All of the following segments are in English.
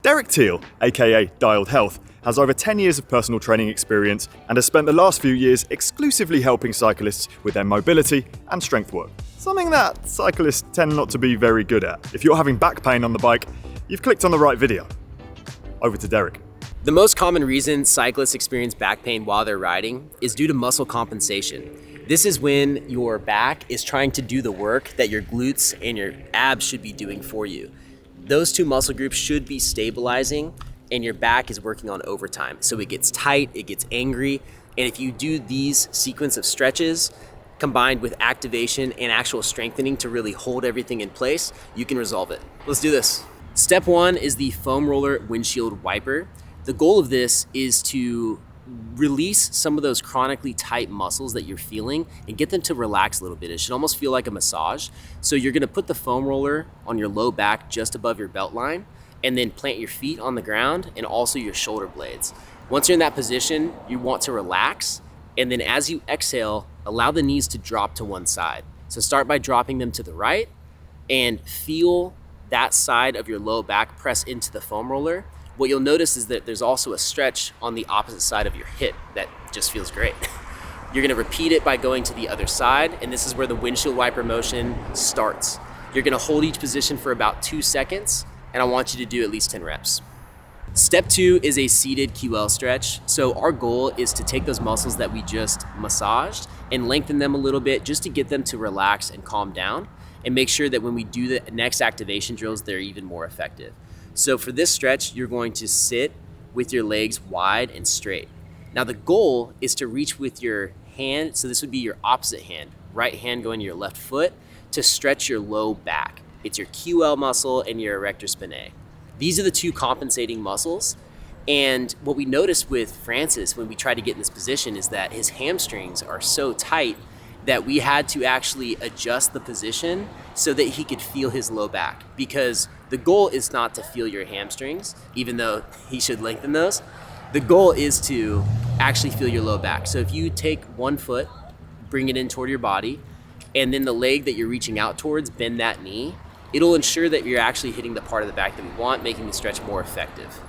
Derek Teel, aka dialedhealth, has over 10 years of personal training experience and has spent the last few years exclusively helping cyclists with their mobility and strength work. Something that cyclists tend not to be very good at. If you're having back pain on the bike, you've clicked on the right video. Over to Derek. The most common reason cyclists experience back pain while they're riding is due to muscle compensation. This is when your back is trying to do the work that your glutes and your abs should be doing for you. Those two muscle groups should be stabilizing and your back is working on overtime. So it gets tight, it gets angry, and if you do these sequence of stretches combined with activation and actual strengthening to really hold everything in place, you can resolve it. Let's do this. Step one is the foam roller windshield wiper. The goal of this is to release some of those chronically tight muscles that you're feeling and get them to relax a little bit. It should almost feel like a massage. So you're gonna put the foam roller on your low back just above your belt line and then plant your feet on the ground and also your shoulder blades. Once you're in that position, you want to relax, and then as you exhale, allow the knees to drop to one side. So start by dropping them to the right and feel that side of your low back press into the foam roller. What you'll notice is that there's also a stretch on the opposite side of your hip that just feels great. You're gonna repeat it by going to the other side, and this is where the windshield wiper motion starts. You're gonna hold each position for about 2 seconds, and I want you to do at least 10 reps. Step two is a seated QL stretch. So our goal is to take those muscles that we just massaged and lengthen them a little bit just to get them to relax and calm down and make sure that when we do the next activation drills, they're even more effective. So for this stretch, you're going to sit with your legs wide and straight. Now the goal is to reach with your hand, so this would be your opposite hand, right hand going to your left foot, to stretch your low back. It's your QL muscle and your erector spinae. These are the two compensating muscles. And what we noticed with Francis when we tried to get in this position is that his hamstrings are so tight that we had to actually adjust the position so that he could feel his low back. Because the goal is not to feel your hamstrings, even though he should lengthen those. The goal is to actually feel your low back. So if you take one foot, bring it in toward your body, and then the leg that you're reaching out towards, bend that knee, it'll ensure that you're actually hitting the part of the back that we want, making the stretch more effective.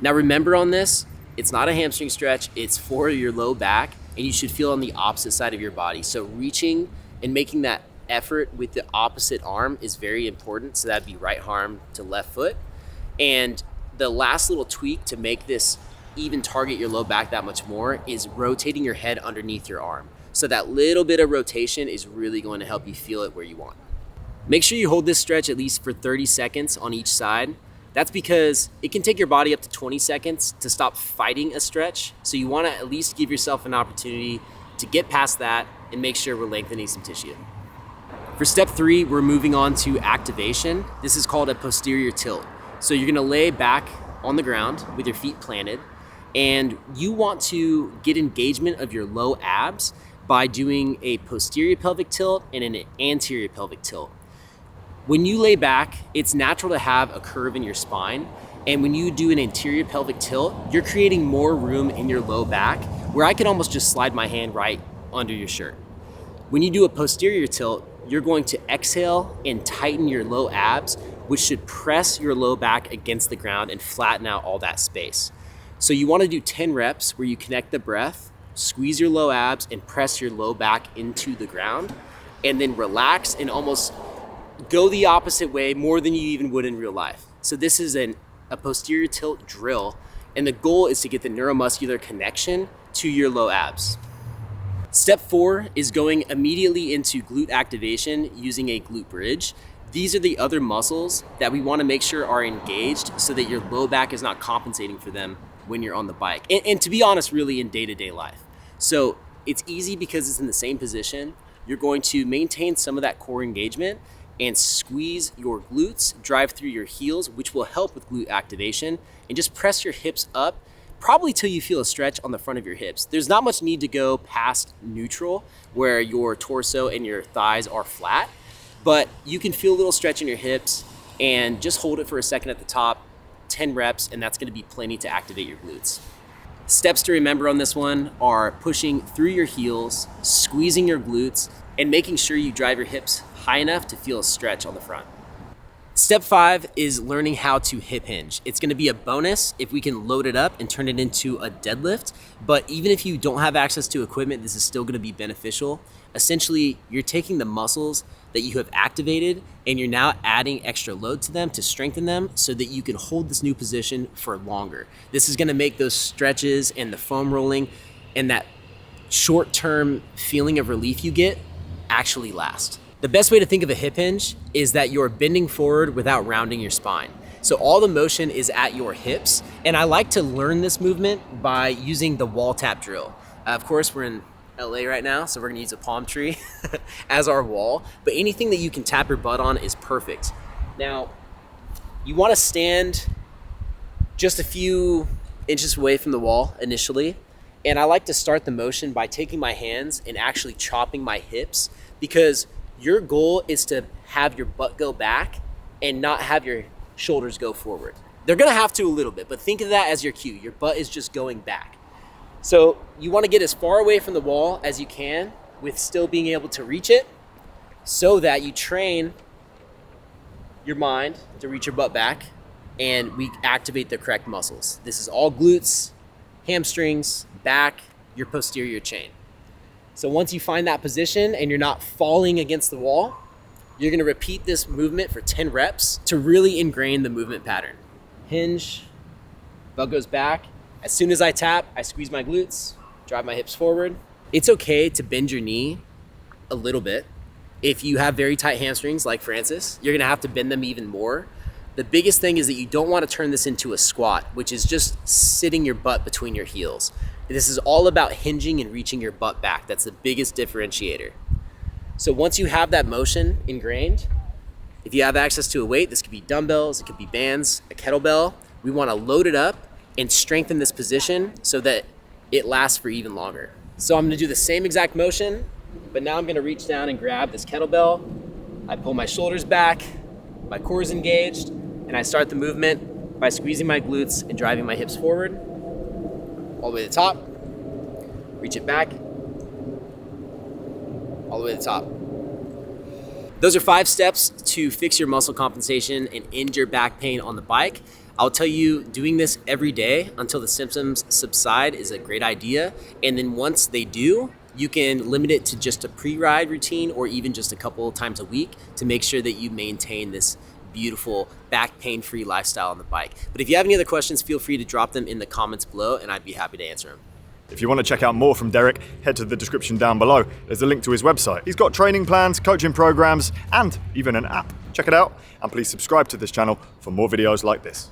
Now remember on this, it's not a hamstring stretch, it's for your low back, and you should feel on the opposite side of your body. So reaching and making that effort with the opposite arm is very important. So that'd be right arm to left foot. And the last little tweak to make this even target your low back that much more is rotating your head underneath your arm. So that little bit of rotation is really going to help you feel it where you want. Make sure you hold this stretch at least for 30 seconds on each side. That's because it can take your body up to 20 seconds to stop fighting a stretch. So you want to at least give yourself an opportunity to get past that and make sure we're lengthening some tissue. For step three, we're moving on to activation. This is called a posterior tilt. So you're gonna lay back on the ground with your feet planted, and you want to get engagement of your low abs by doing a posterior pelvic tilt and an anterior pelvic tilt. When you lay back, it's natural to have a curve in your spine. And when you do an anterior pelvic tilt, you're creating more room in your low back where I could almost just slide my hand right under your shirt. When you do a posterior tilt, you're going to exhale and tighten your low abs, which should press your low back against the ground and flatten out all that space. So you want to do 10 reps where you connect the breath, squeeze your low abs and press your low back into the ground, and then relax and almost go the opposite way more than you even would in real life. So this is a posterior tilt drill, and the goal is to get the neuromuscular connection to your low abs. Step four is going immediately into glute activation using a glute bridge. These are the other muscles that we want to make sure are engaged so that your low back is not compensating for them when you're on the bike. And to be honest, really in day-to-day life. So it's easy because it's in the same position. You're going to maintain some of that core engagement and squeeze your glutes, drive through your heels, which will help with glute activation, and just press your hips up, probably till you feel a stretch on the front of your hips. There's not much need to go past neutral, where your torso and your thighs are flat, but you can feel a little stretch in your hips, and just hold it for a second at the top, 10 reps, and that's gonna be plenty to activate your glutes. Steps to remember on this one are pushing through your heels, squeezing your glutes, and making sure you drive your hips high enough to feel a stretch on the front. Step 5 is learning how to hip hinge. It's gonna be a bonus if we can load it up and turn it into a deadlift, but even if you don't have access to equipment, this is still gonna be beneficial. Essentially, you're taking the muscles that you have activated and you're now adding extra load to them to strengthen them so that you can hold this new position for longer. This is gonna make those stretches and the foam rolling and that short-term feeling of relief you get actually last. The best way to think of a hip hinge is that you're bending forward without rounding your spine. So all the motion is at your hips. And I like to learn this movement by using the wall tap drill. Of course, we're in LA right now, so we're gonna use a palm tree as our wall, but anything that you can tap your butt on is perfect. Now, you wanna stand just a few inches away from the wall initially. And I like to start the motion by taking my hands and actually chopping my hips, because your goal is to have your butt go back and not have your shoulders go forward. They're gonna have to a little bit, but think of that as your cue. Your butt is just going back. So you wanna get as far away from the wall as you can with still being able to reach it, so that you train your mind to reach your butt back and we activate the correct muscles. This is all glutes, hamstrings, back, your posterior chain. So once you find that position and you're not falling against the wall, you're gonna repeat this movement for 10 reps to really ingrain the movement pattern. Hinge, butt goes back. As soon as I tap, I squeeze my glutes, drive my hips forward. It's okay to bend your knee a little bit. If you have very tight hamstrings like Francis, you're gonna have to bend them even more. The biggest thing is that you don't wanna turn this into a squat, which is just sitting your butt between your heels. This is all about hinging and reaching your butt back. That's the biggest differentiator. So once you have that motion ingrained, if you have access to a weight, this could be dumbbells, it could be bands, a kettlebell, we wanna load it up and strengthen this position so that it lasts for even longer. So I'm gonna do the same exact motion, but now I'm gonna reach down and grab this kettlebell. I pull my shoulders back, my core is engaged, and I start the movement by squeezing my glutes and driving my hips forward, all the way to the top, reach it back, all the way to the top. Those are 5 steps to fix your muscle compensation and end your back pain on the bike. I'll tell you, doing this every day until the symptoms subside is a great idea. And then once they do, you can limit it to just a pre-ride routine or even just a couple of times a week to make sure that you maintain this beautiful back pain-free lifestyle on the bike. But if you have any other questions, feel free to drop them in the comments below and I'd be happy to answer them. If you want to check out more from Derek, head to the description down below. There's a link to his website. He's got training plans, coaching programs, and even an app. Check it out, and please subscribe to this channel for more videos like this.